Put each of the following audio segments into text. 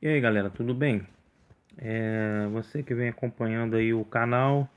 E aí galera, tudo bem? Você que vem acompanhando aí o canal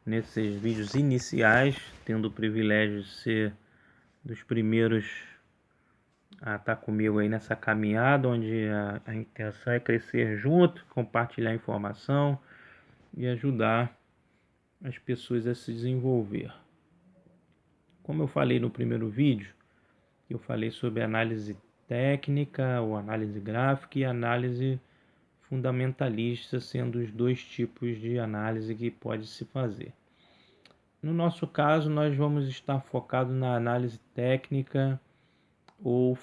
nesses vídeos iniciais, tendo o privilégio de ser dos primeiros a estar comigo aí nessa caminhada, onde a intenção é crescer junto, compartilhar informação e ajudar as pessoas a se desenvolver. Como eu falei no primeiro vídeo, eu falei sobre análise técnica, ou análise gráfica e análise fundamentalista, sendo os dois tipos de análise que pode se fazer. No nosso caso, nós vamos estar focados na análise técnica ou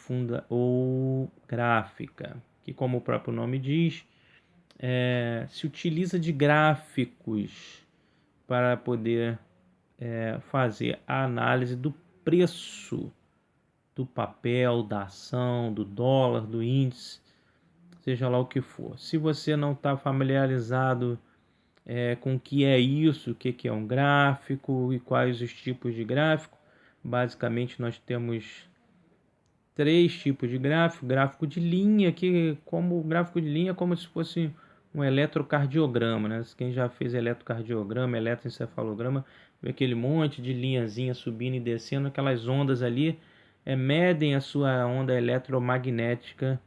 gráfica, que, como o próprio nome diz, se utiliza de gráficos para poder fazer a análise do preço do papel, da ação, do dólar, do índice, seja lá o que for. Se você não está familiarizado com o que é isso, o que é um gráfico e quais os tipos de gráfico, basicamente nós temos três tipos de gráfico. Gráfico de linha, que como gráfico de linha é como se fosse um eletrocardiograma, né? Quem já fez eletrocardiograma, eletroencefalograma, vê aquele monte de linhazinha subindo e descendo, aquelas ondas ali medem a sua onda eletromagnética,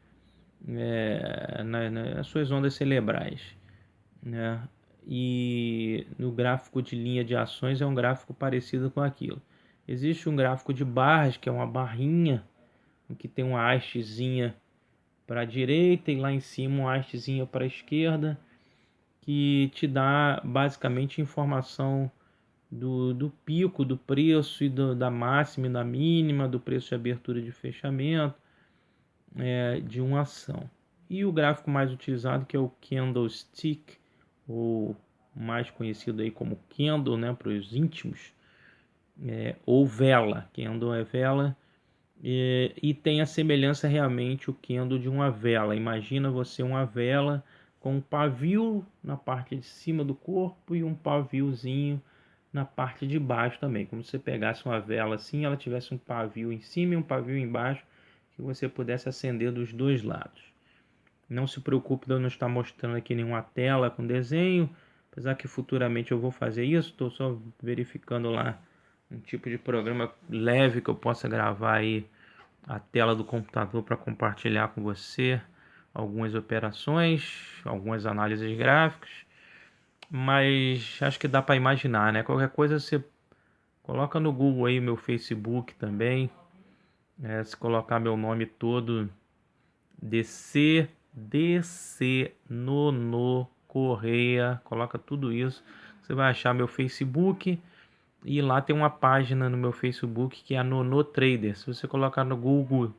nas suas ondas cerebrais, né? E no gráfico de linha de ações é um gráfico parecido com aquilo. Existe um gráfico de barras, que é uma barrinha que tem uma hastezinha para a direita e lá em cima uma hastezinha para a esquerda, que te dá basicamente informação do pico, do preço e da máxima e da mínima, do preço de abertura e de fechamento de uma ação. E o gráfico mais utilizado, que é o candlestick, ou mais conhecido aí como candle, né, para os íntimos, ou vela. Candle é vela, e tem a semelhança realmente o candle de uma vela. Imagina você uma vela com um pavio na parte de cima do corpo e um paviozinho na parte de baixo também. Como se você pegasse uma vela assim, ela tivesse um pavio em cima e um pavio embaixo, que você pudesse acender dos dois lados. Não se preocupe de eu não estar mostrando aqui nenhuma tela com desenho, apesar que futuramente eu vou fazer isso. Estou só verificando lá um tipo de programa leve que eu possa gravar aí a tela do computador para compartilhar com você algumas operações, algumas análises gráficas, mas acho que dá para imaginar, né? Qualquer coisa você coloca no Google aí meu Facebook também, se colocar meu nome todo, DC Nono Correia, coloca tudo isso, você vai achar meu Facebook. E lá tem uma página no meu Facebook que é a Nono Trader. Se você colocar no Google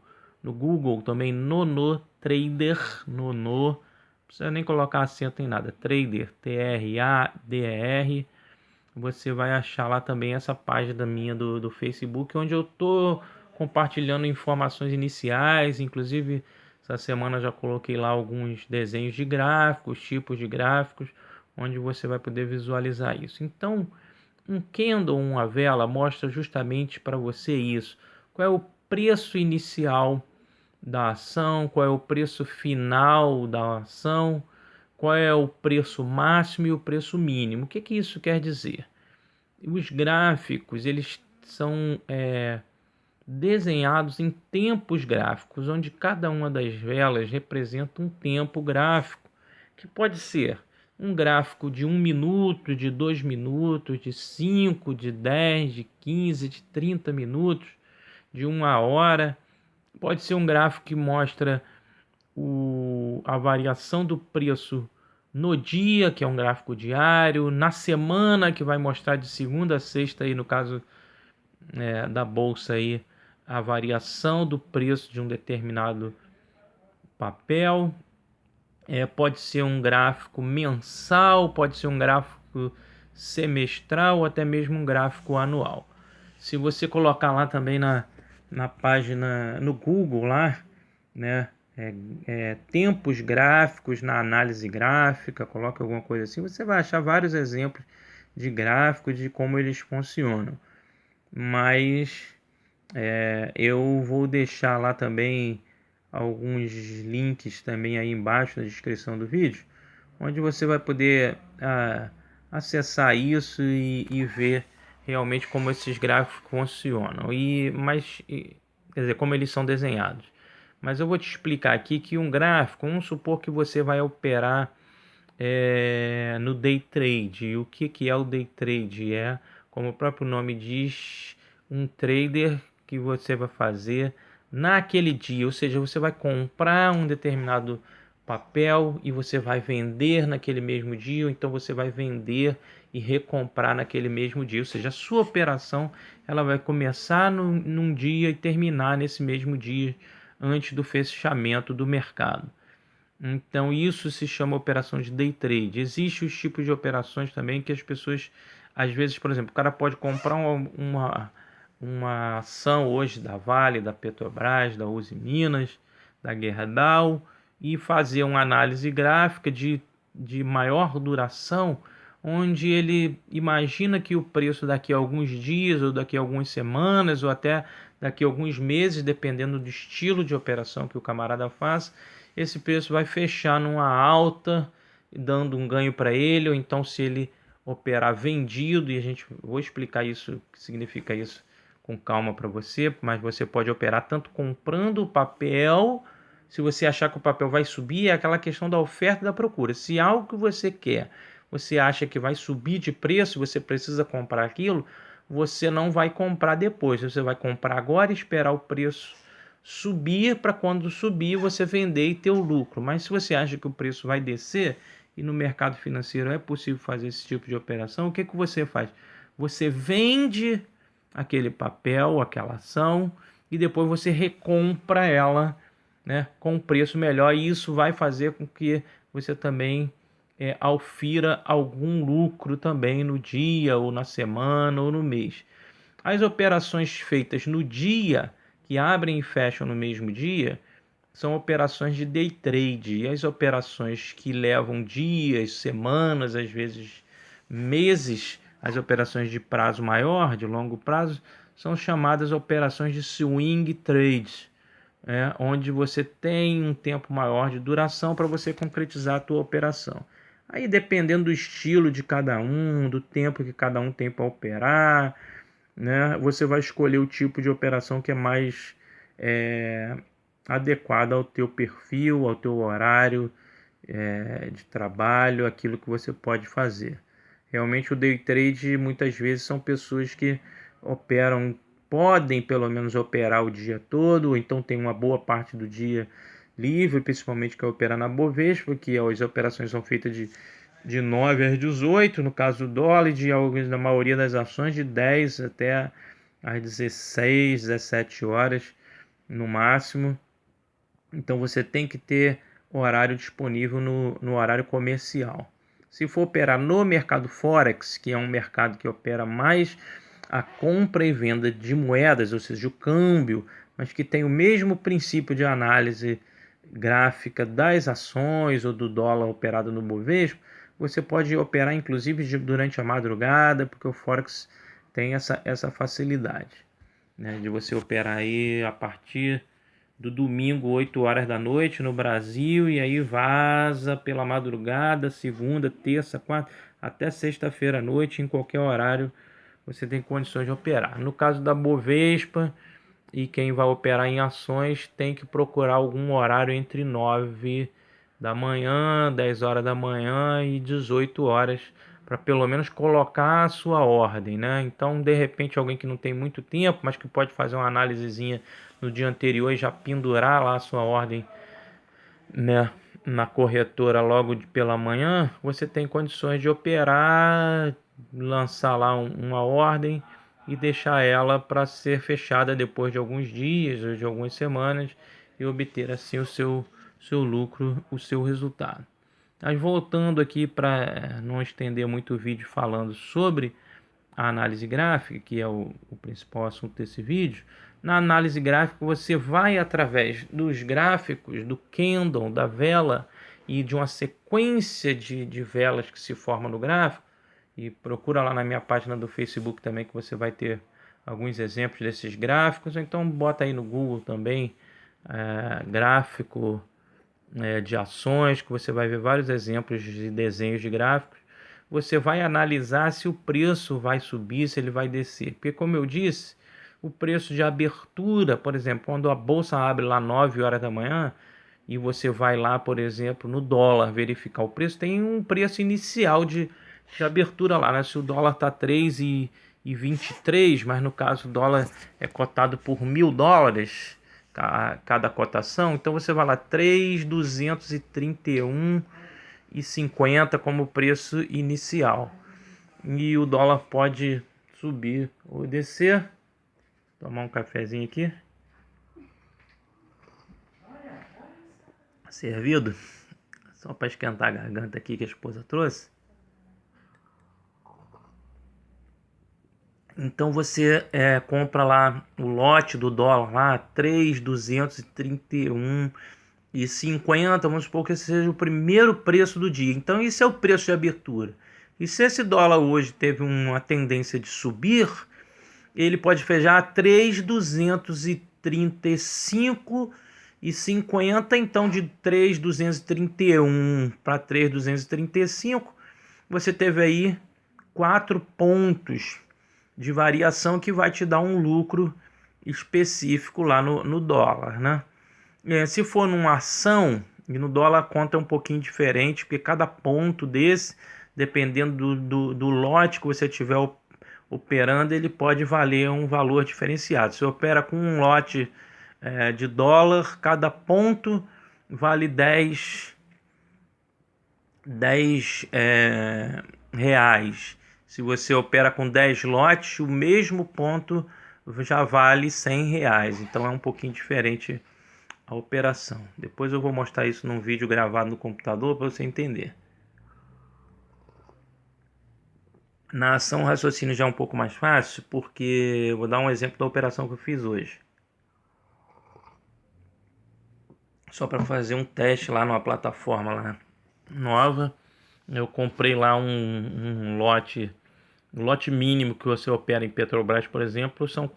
também Nono Trader, Nono, não precisa nem colocar acento em nada, Trader, Trader, você vai achar lá também essa página minha do Facebook, onde eu tô compartilhando informações iniciais. Inclusive essa semana já coloquei lá alguns desenhos de gráficos, tipos de gráficos, onde você vai poder visualizar isso. Então, um candle, uma vela, mostra justamente para você isso. Qual é o preço inicial da ação, qual é o preço final da ação, qual é o preço máximo e o preço mínimo. O que isso quer dizer? Os gráficos, eles são desenhados em tempos gráficos, onde cada uma das velas representa um tempo gráfico, que pode ser um gráfico de 1 minuto, de 2 minutos, de 5, de 10, de 15, de 30 minutos, de 1 hora. Pode ser um gráfico que mostra a variação do preço no dia, que é um gráfico diário, na semana, que vai mostrar de segunda a sexta, aí no caso da bolsa, aí, a variação do preço de um determinado papel. Pode ser um gráfico mensal, pode ser um gráfico semestral ou até mesmo um gráfico anual. Se você colocar lá também na página, no Google lá, né, tempos gráficos na análise gráfica, coloca alguma coisa assim, você vai achar vários exemplos de gráficos, de como eles funcionam. Mas eu vou deixar lá também alguns links também aí embaixo na descrição do vídeo, onde você vai poder acessar isso e ver realmente como esses gráficos funcionam, quer dizer, como eles são desenhados. Mas eu vou te explicar aqui que um gráfico, vamos supor que você vai operar no day trade. E o que é o day trade? É, como o próprio nome diz, um trader que você vai fazer naquele dia, ou seja, você vai comprar um determinado papel e você vai vender naquele mesmo dia, ou então você vai vender e recomprar naquele mesmo dia, ou seja, a sua operação ela vai começar num dia e terminar nesse mesmo dia antes do fechamento do mercado. Então isso se chama operação de day trade. Existem os tipos de operações também que as pessoas, às vezes, por exemplo, o cara pode comprar uma ação hoje da Vale, da Petrobras, da Uzi Minas, da Gerdau e fazer uma análise gráfica de maior duração, onde ele imagina que o preço daqui a alguns dias ou daqui a algumas semanas ou até daqui a alguns meses, dependendo do estilo de operação que o camarada faz, esse preço vai fechar numa alta, dando um ganho para ele, ou então se ele operar vendido, e vou explicar isso, o que significa isso com calma para você, mas você pode operar tanto comprando o papel, se você achar que o papel vai subir, é aquela questão da oferta e da procura. Se algo que você quer, você acha que vai subir de preço, você precisa comprar aquilo, você não vai comprar depois, você vai comprar agora e esperar o preço subir para quando subir você vender e ter o lucro. Mas se você acha que o preço vai descer e no mercado financeiro é possível fazer esse tipo de operação, o que você faz? Você vende aquele papel, aquela ação e depois você recompra ela, né, com um preço melhor, e isso vai fazer com que você também aufira algum lucro também no dia ou na semana ou no mês. As operações feitas no dia, que abrem e fecham no mesmo dia, são operações de day trade. E as operações que levam dias, semanas, às vezes meses, as operações de prazo maior, de longo prazo, são chamadas operações de swing trades, onde você tem um tempo maior de duração para você concretizar a tua operação. Aí, dependendo do estilo de cada um, do tempo que cada um tem para operar, né, você vai escolher o tipo de operação que é mais adequado ao teu perfil, ao teu horário de trabalho, aquilo que você pode fazer. Realmente o day trade muitas vezes são pessoas que podem pelo menos operar o dia todo, ou então tem uma boa parte do dia livre, principalmente que é operar na Bovespa, que as operações são feitas de 9 às 18, no caso do dólar, e na maioria das ações de 10 até às 16, 17 horas no máximo. Então você tem que ter horário disponível no horário comercial. Se for operar no mercado Forex, que é um mercado que opera mais a compra e venda de moedas, ou seja, o câmbio, mas que tem o mesmo princípio de análise gráfica das ações ou do dólar operado no Bovespa, você pode operar inclusive durante a madrugada, porque o Forex tem essa facilidade, né, de você operar aí a partir do domingo, 8 horas da noite no Brasil, e aí vaza pela madrugada, segunda, terça, quarta, até sexta-feira à noite, em qualquer horário você tem condições de operar. No caso da Bovespa, e quem vai operar em ações tem que procurar algum horário entre 9 da manhã, 10 horas da manhã e 18 horas, para pelo menos colocar a sua ordem, né? Então, de repente, alguém que não tem muito tempo, mas que pode fazer uma análisezinha no dia anterior e já pendurar lá a sua ordem, né, na corretora logo pela manhã, você tem condições de operar, lançar lá uma ordem e deixar ela para ser fechada depois de alguns dias ou de algumas semanas e obter assim o seu lucro, o seu resultado. Mas voltando aqui para não estender muito o vídeo falando sobre a análise gráfica, que é o principal assunto desse vídeo. Na análise gráfica você vai através dos gráficos, do candle, da vela e de uma sequência de velas que se formam no gráfico, e procura lá na minha página do Facebook também que você vai ter alguns exemplos desses gráficos, ou então bota aí no Google também gráfico de ações, que você vai ver vários exemplos de desenhos de gráficos. Você vai analisar se o preço vai subir, se ele vai descer. Porque, como eu disse, o preço de abertura, por exemplo, quando a bolsa abre lá 9 horas da manhã e você vai lá, por exemplo, no dólar verificar o preço, tem um preço inicial de abertura lá, né? Se o dólar está 3,23, mas no caso o dólar é cotado por US$ 1.000 cada cotação, então você vai lá 3.231,50 como preço inicial. E o dólar pode subir ou descer. Tomar um cafezinho aqui. Servido. Só para esquentar a garganta aqui que a esposa trouxe. Então você compra lá o lote do dólar lá, 3.231,50. Vamos supor que esse seja o primeiro preço do dia. Então esse é o preço de abertura. E se esse dólar hoje teve uma tendência de subir, ele pode fechar a 3.235,50. Então de 3.231 para 3.235, você teve aí 4 pontos de variação que vai te dar um lucro específico lá no dólar, né? Se for numa ação, e no dólar a conta é um pouquinho diferente, porque cada ponto desse, dependendo do lote que você tiver operando, ele pode valer um valor diferenciado. Se opera com um lote de dólar, cada ponto vale 10 reais. Se você opera com 10 lotes, o mesmo ponto já vale R$ 100. Então é um pouquinho diferente a operação. Depois eu vou mostrar isso num vídeo gravado no computador para você entender. Na ação, o raciocínio já é um pouco mais fácil, porque eu vou dar um exemplo da operação que eu fiz hoje. Só para fazer um teste lá numa plataforma lá nova. Eu comprei lá um lote. O lote mínimo que você opera em Petrobras, por exemplo, são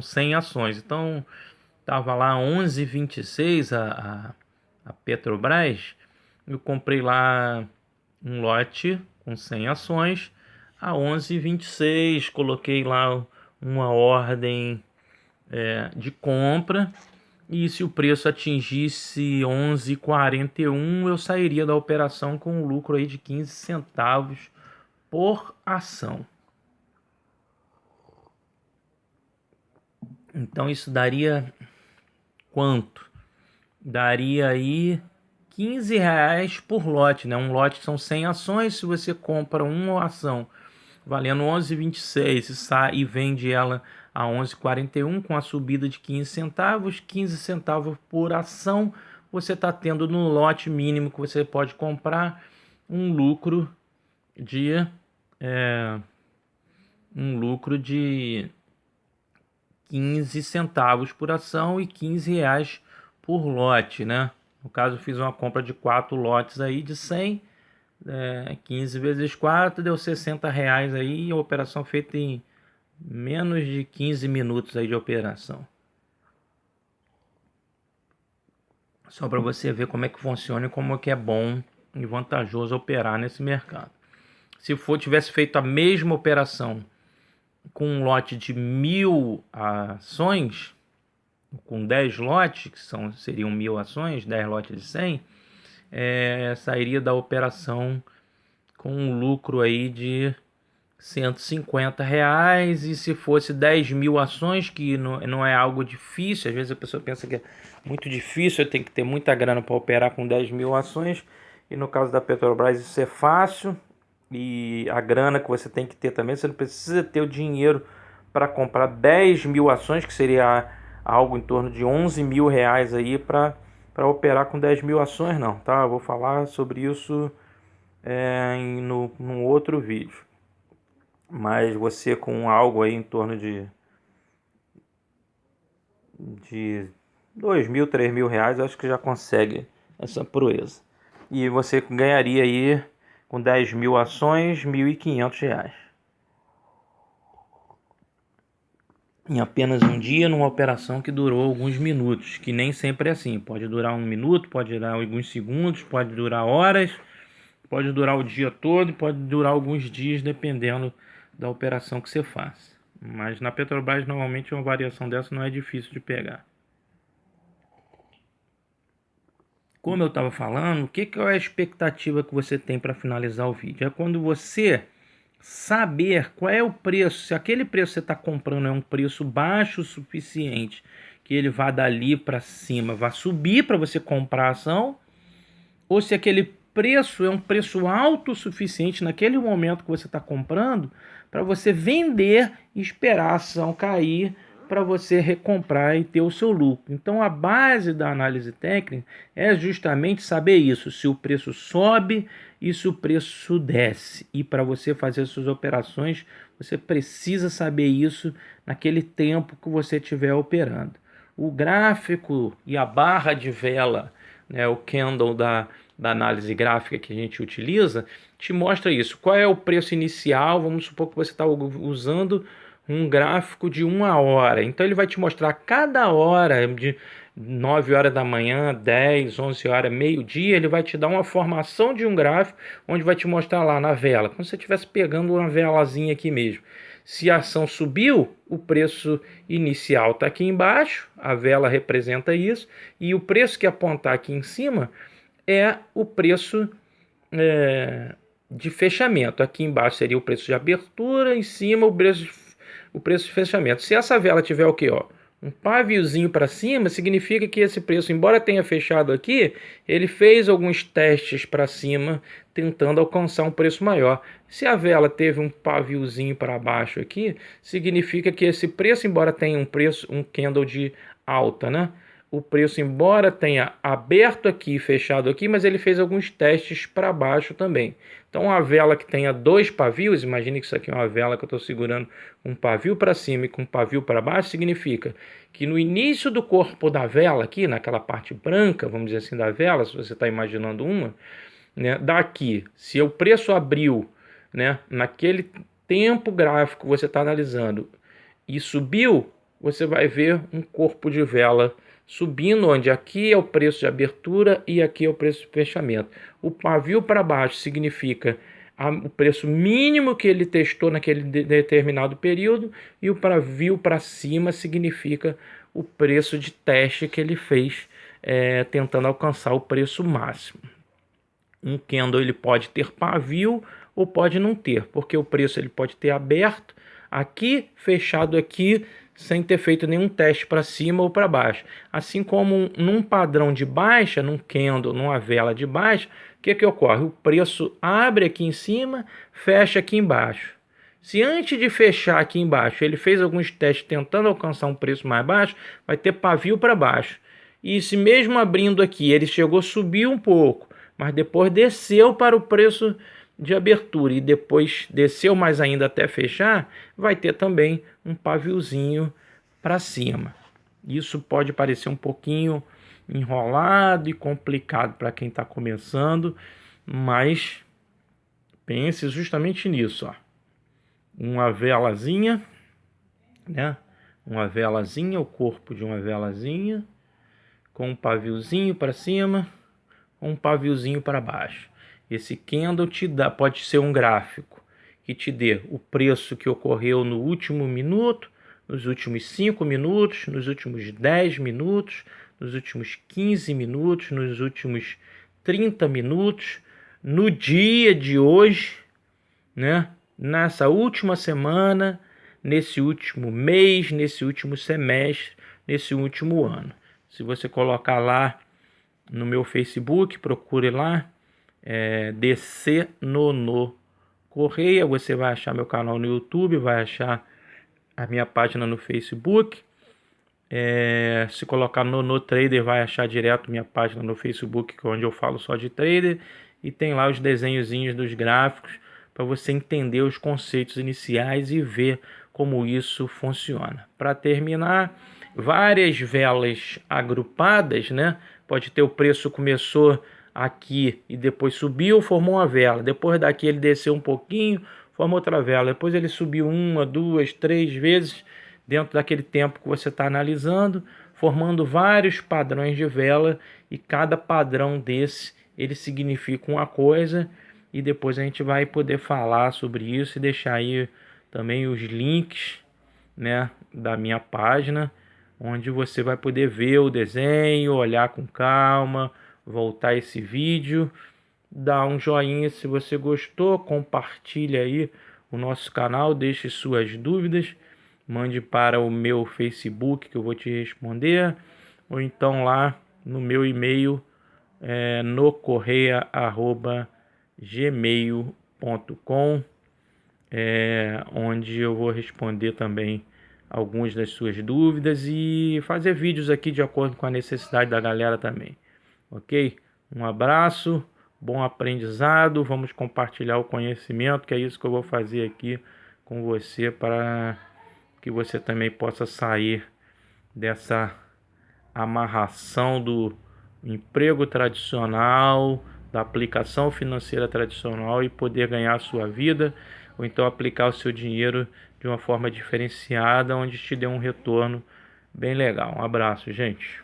100 ações. Então, estava lá 11,26 a Petrobras. Eu comprei lá um lote com 100 ações a 11,26. Coloquei lá uma ordem de compra. E se o preço atingisse 11,41, eu sairia da operação com um lucro aí de 15 centavos por ação. Então isso daria quanto? Daria aí R$ 15 por lote, né? Um lote são 100 ações. Se você compra uma ação valendo 11,26 e vende ela a 11,41 com a subida de 15 centavos, 15 centavos por ação, você está tendo no lote mínimo que você pode comprar um lucro de 15 centavos por ação e R$ 15 por lote, né? No caso, eu fiz uma compra de 4 lotes aí de 100, 15 vezes 4 deu R$ 60 aí, e a operação feita em menos de 15 minutos aí de operação. Só para você ver como é que funciona e como é que é bom e vantajoso operar nesse mercado. Se tivesse feito a mesma operação com um lote de 1.000 ações, com 10 lotes, que seriam 1.000 ações, 10 lotes de 100, sairia da operação com um lucro aí de R$ 150. E se fosse 10.000 ações, que não é algo difícil, às vezes a pessoa pensa que é muito difícil, eu tenho que ter muita grana para operar com 10.000 ações, e no caso da Petrobras isso é fácil. E a grana que você tem que ter também, você não precisa ter o dinheiro para comprar 10.000 ações, que seria algo em torno de R$ 11.000 aí para operar com 10.000 ações, não, tá? Eu vou falar sobre isso num outro vídeo. Mas você com algo aí em torno de R$ 2.000, R$ 3.000, acho que já consegue essa proeza. E você ganharia aí com 10.000 ações, R$ 1.500. em apenas um dia, numa operação que durou alguns minutos, que nem sempre é assim. Pode durar um minuto, pode durar alguns segundos, pode durar horas, pode durar o dia todo, pode durar alguns dias, dependendo da operação que você faz. Mas na Petrobras, normalmente, uma variação dessa não é difícil de pegar. Como eu estava falando, o que é a expectativa que você tem para finalizar o vídeo? É quando você saber qual é o preço, se aquele preço que você está comprando é um preço baixo o suficiente, que ele vá dali para cima, vá subir para você comprar a ação, ou se aquele preço é um preço alto o suficiente naquele momento que você está comprando, para você vender e esperar a ação cair para você recomprar e ter o seu lucro. Então a base da análise técnica é justamente saber isso, se o preço sobe e se o preço desce. E para você fazer suas operações, você precisa saber isso naquele tempo que você estiver operando. O gráfico e a barra de vela, né, o candle da análise gráfica que a gente utiliza, te mostra isso. Qual é o preço inicial? Vamos supor que você está usando um gráfico de 1 hora. Então ele vai te mostrar cada hora, de 9 horas da manhã, 10, 11 horas, meio-dia, ele vai te dar uma formação de um gráfico, onde vai te mostrar lá na vela, como se você estivesse pegando uma velazinha aqui mesmo. Se a ação subiu, o preço inicial está aqui embaixo, a vela representa isso, e o preço que apontar aqui em cima é o preço de fechamento. Aqui embaixo seria o preço de abertura, em cima o preço de fechamento. Se essa vela tiver o quê? Um paviozinho para cima, significa que esse preço, embora tenha fechado aqui, ele fez alguns testes para cima, tentando alcançar um preço maior. Se a vela teve um paviozinho para baixo aqui, significa que esse preço, embora tenha um candle de alta, né? O preço, embora tenha aberto aqui e fechado aqui, mas ele fez alguns testes para baixo também. Então, uma vela que tenha 2 pavios, imagine que isso aqui é uma vela que eu estou segurando um pavio para cima e com um pavio para baixo, significa que no início do corpo da vela, aqui naquela parte branca, vamos dizer assim, da vela, se você está imaginando uma, né, daqui, se o preço abriu, né, naquele tempo gráfico que você está analisando e subiu, você vai ver um corpo de vela subindo, onde aqui é o preço de abertura e aqui é o preço de fechamento. O pavio para baixo significa o preço mínimo que ele testou naquele determinado período, e o pavio para cima significa o preço de teste que ele fez, tentando alcançar o preço máximo. Um candle ele pode ter pavio ou pode não ter, porque o preço ele pode ter aberto aqui, fechado aqui, sem ter feito nenhum teste para cima ou para baixo. Assim como num padrão de baixa, num candle, numa vela de baixa, o que ocorre? O preço abre aqui em cima, fecha aqui embaixo. Se antes de fechar aqui embaixo ele fez alguns testes tentando alcançar um preço mais baixo, vai ter pavio para baixo. E se mesmo abrindo aqui ele chegou a subir um pouco, mas depois desceu para o preço de abertura e depois desceu mais ainda até fechar, vai ter também um paviozinho para cima. Isso pode parecer um pouquinho enrolado e complicado para quem está começando, mas pense justamente nisso, ó. Uma velazinha, né? Uma velazinha, o corpo de uma velazinha, com um paviozinho para cima, com um paviozinho para baixo. Esse candle pode ser um gráfico que te dê o preço que ocorreu no último minuto, nos últimos 5 minutos, nos últimos 10 minutos, nos últimos 15 minutos, nos últimos 30 minutos, no dia de hoje, né? Nessa última semana, nesse último mês, nesse último semestre, nesse último ano. Se você colocar lá no meu Facebook, procure lá, DC Nono Correia, você vai achar meu canal no YouTube, vai achar a minha página no Facebook. Se colocar Nono Trader, vai achar direto minha página no Facebook, onde eu falo só de trader, e tem lá os desenhozinhos dos gráficos para você entender os conceitos iniciais e ver como isso funciona. Para terminar, várias velas agrupadas, né? Pode ter o preço começou aqui e depois subiu, formou uma vela. Depois daqui ele desceu um pouquinho, formou outra vela. Depois ele subiu 1, 2, 3 vezes, dentro daquele tempo que você está analisando, formando vários padrões de vela, e cada padrão desse ele significa uma coisa, e depois a gente vai poder falar sobre isso e deixar aí também os links, né, da minha página, onde você vai poder ver o desenho, olhar com calma, voltar esse vídeo, dar um joinha se você gostou, compartilha aí o nosso canal, deixe suas dúvidas, mande para o meu Facebook que eu vou te responder, ou então lá no meu e-mail nocorreia@gmail.com, onde eu vou responder também algumas das suas dúvidas e fazer vídeos aqui de acordo com a necessidade da galera também, ok? Um abraço, bom aprendizado, vamos compartilhar o conhecimento, que é isso que eu vou fazer aqui com você, para que você também possa sair dessa amarração do emprego tradicional, da aplicação financeira tradicional, e poder ganhar a sua vida, ou então aplicar o seu dinheiro de uma forma diferenciada, onde te dê um retorno bem legal. Um abraço, gente.